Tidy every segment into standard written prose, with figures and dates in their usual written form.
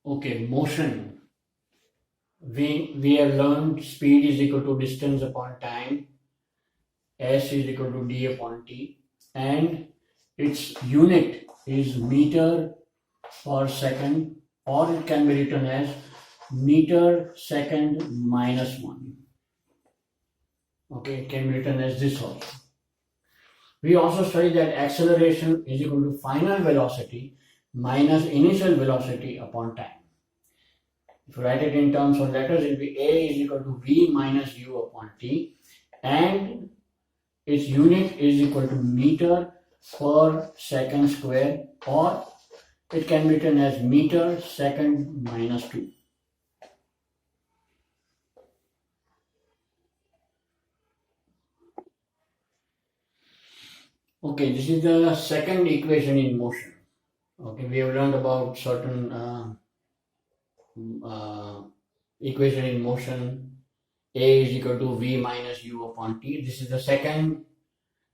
Okay, motion. We have learned speed is equal to distance upon time, s is equal to d upon t, and its unit is meter per second, or it can be written as meter second minus 1. Okay, it can be written as this also. We also studied that acceleration is equal to final velocity minus initial velocity upon time. If you write it in terms of letters, it will be a is equal to v minus u upon t, and its unit is equal to meter per second square, or it can be written as meter second minus 2. Okay, this is the second equation in motion. Okay, we have learned about certain equation in motion. A is equal to v minus u upon t. This is the second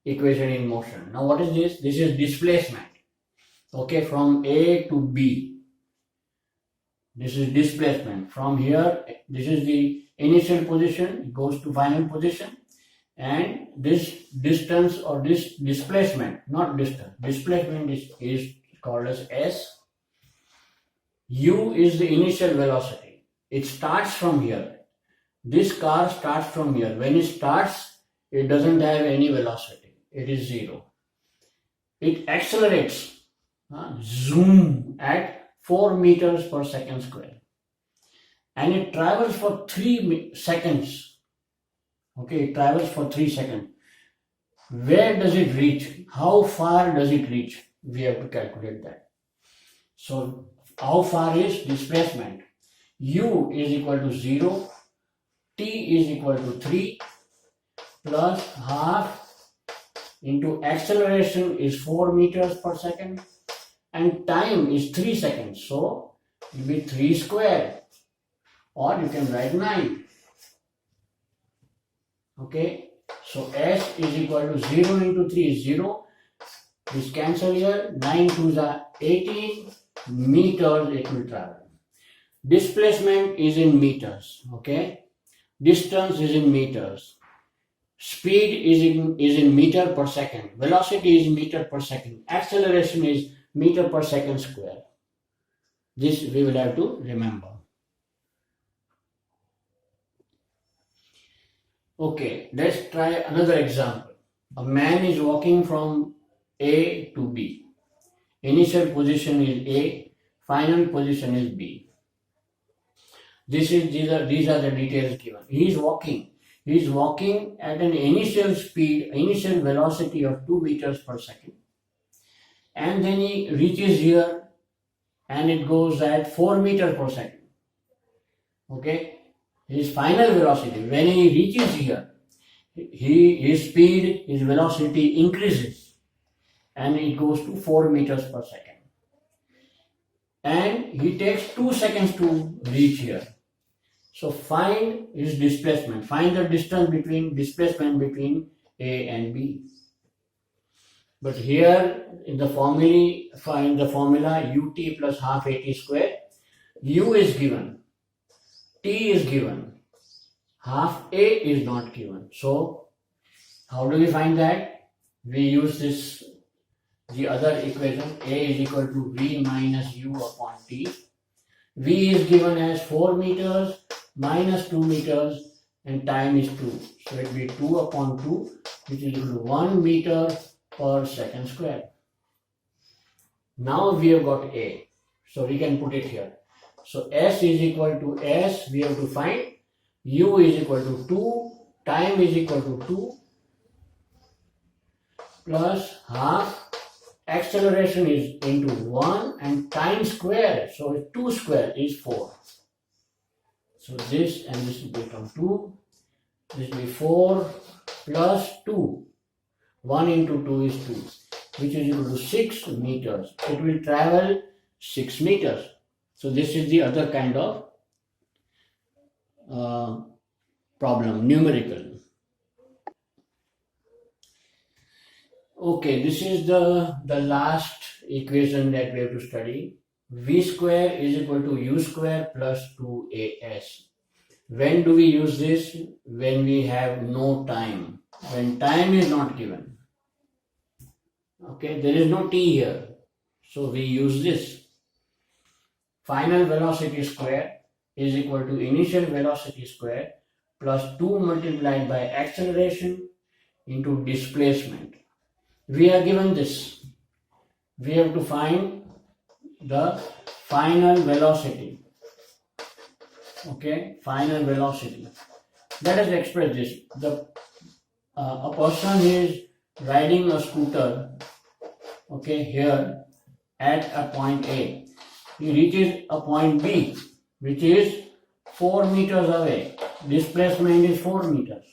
equation in motion. Now what is this? This is displacement. Okay, from A to B. This is displacement. From here, this is the initial position, it goes to final position. And this distance or this displacement, not distance, displacement is called as s. U is the initial velocity. It starts from here. This car starts from here. When it starts, it doesn't have any velocity. It is 0. It accelerates, zoom, at 4 meters per second square. And it travels for 3 seconds. Okay, it travels for 3 seconds. Where does it reach? How far does it reach? We have to calculate that. So, how far is displacement? U is equal to 0, t is equal to 3, plus half into acceleration is 4 meters per second, and time is 3 seconds. So, it will be 3 square, or you can write 9. Okay, so s is equal to 0 into 3 is 0. This cancel here, 9 2s are 18 meters it will travel. Displacement is in meters, okay. Distance is in meters. Speed is in meter per second. Velocity is meter per second. Acceleration is meter per second square. This we will have to remember. Okay, let's try another example. A man is walking from A to B. Initial position is A, final position is B. These are the details given. He is walking at an initial speed, initial velocity of 2 meters per second. And then he reaches here and it goes at 4 meters per second. Okay. His final velocity, when he reaches here, his speed, his velocity increases and it goes to 4 meters per second. And he takes 2 seconds to reach here. So find his displacement. Find the distance between displacement between A and B. But here in the formula, find the formula ut plus half at square. U is given. T is given. Half A is not given. So how do we find that? We use the other equation. A is equal to V minus U upon T. V is given as 4 meters minus 2 meters and time is 2. So it will be 2 upon 2, which is equal to 1 meter per second square. Now we have got A. So we can put it here. So S is equal to S, we have to find. U is equal to 2, time is equal to 2, plus half, acceleration is into 1 and time square, so 2 square is 4. So this and this will become 2, this will be 4 plus 2, 1 into 2 is 2, which is equal to 6 meters. It will travel 6 meters. So this is the other kind of problem, numerical. Okay, this is the last equation that we have to study. v square is equal to u square plus 2as. When do we use this? When we have no time. When time is not given. Okay, there is no t here. So we use this. Final velocity square is equal to initial velocity square plus 2 multiplied by acceleration into displacement. We are given this. We have to find the final velocity. Okay, final velocity. Let us express this. A person is riding a scooter, okay, here at a point A. He reaches a point B, which is 4 meters away. Displacement is 4 meters.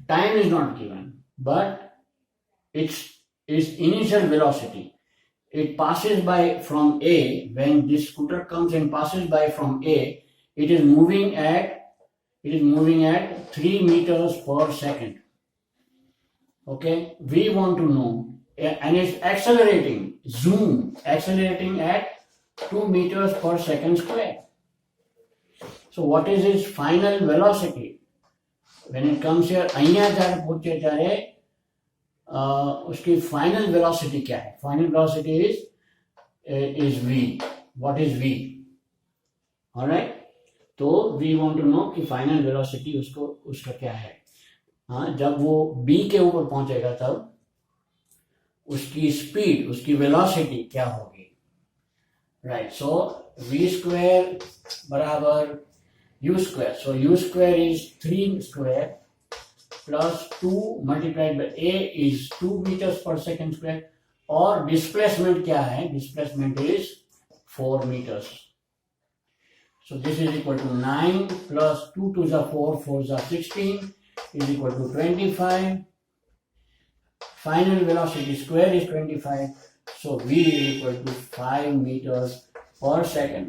Time is not given, but its initial velocity. It passes by from A. When this scooter comes and passes by from A, it is moving at 3 meters per second. Okay, we want to know, and it's accelerating, accelerating at 2 meters per second square. So what is its final velocity? When it comes here, અહીંયા જ્યારે પહોંચે ત્યારે उसकी final velocity क्या है? Final velocity is v. What is v? Alright, तो we want to know कि final velocity उसका क्या है. हाँ, जब वो b के ऊपर पहुंचेगा तब उसकी स्पीड, उसकी वेलोसिटी क्या होगी. राइट, सो v स्क्वायर बराबर u square. So u square is 3 square plus 2 multiplied by a is 2 meters per second square. और displacement क्या है? Displacement is 4 meters. So this is equal to 9 plus 2 to the 4, 4 the 16 is equal to 25. Final velocity square is 25. So v is equal to 5 meters per second.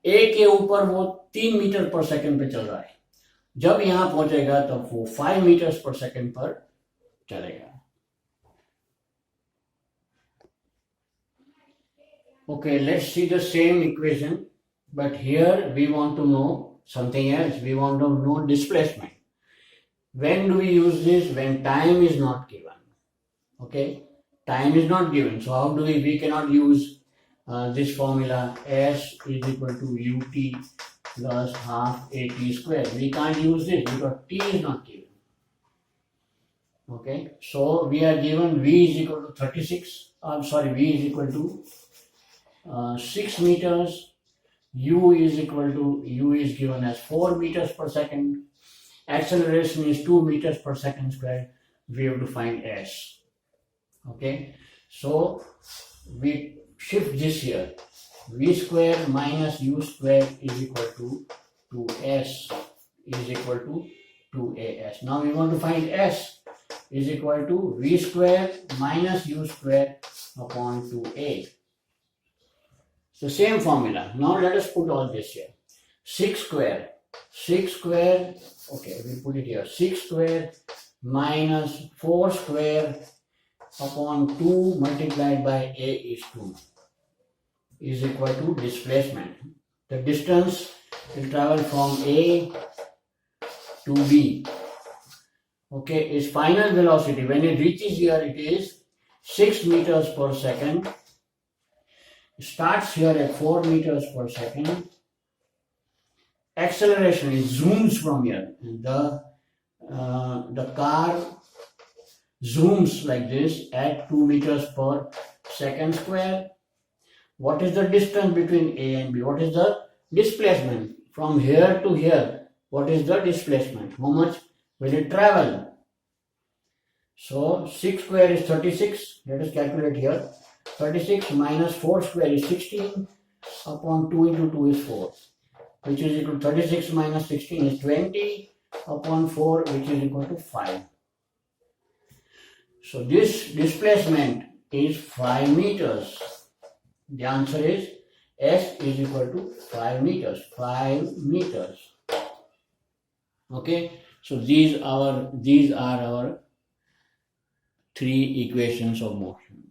A के ऊपर वो 3 metre पर second पे चल रहा है. जब यहां पहुंचेगा तब वो 5 मीटर्स पर सेकंड पर चलेगा. Okay, let's see the same equation, but here we want to know something else. We want to know displacement. When do we use this? When time is not given. Okay, time is not given. So how do we cannot use this formula s is equal to ut plus half at square. We can't use this because t is not given. Okay, so we are given v is equal to 36. V is equal to 6 meters. U is given as 4 meters per second. Acceleration is 2 meters per second square. We have to find s. Okay, so we shift this here. V square minus u square is equal to 2s is equal to 2as. Now we want to find s is equal to v square minus u square upon 2a. So same formula. Now let us put all this here. 6 square, okay, we put it here. 6 square minus 4 square upon 2 multiplied by a is 2 is equal to displacement. The distance will travel from A to B. Okay, its final velocity when it reaches here, it is 6 meters per second. It starts here at 4 meters per second. Acceleration, it zooms from here. The car zooms like this at 2 meters per second square. What is the distance between A and B? What is the displacement? From here to here, what is the displacement? How much will it travel? So 6 square is 36. Let us calculate here. 36 minus 4 square is 16 upon 2 into 2 is 4, which is equal to 36 minus 16 is 20 upon 4, which is equal to 5. So this displacement is 5 meters. The answer is S is equal to 5 meters. 5 meters. Okay. So these are our 3 equations of motion.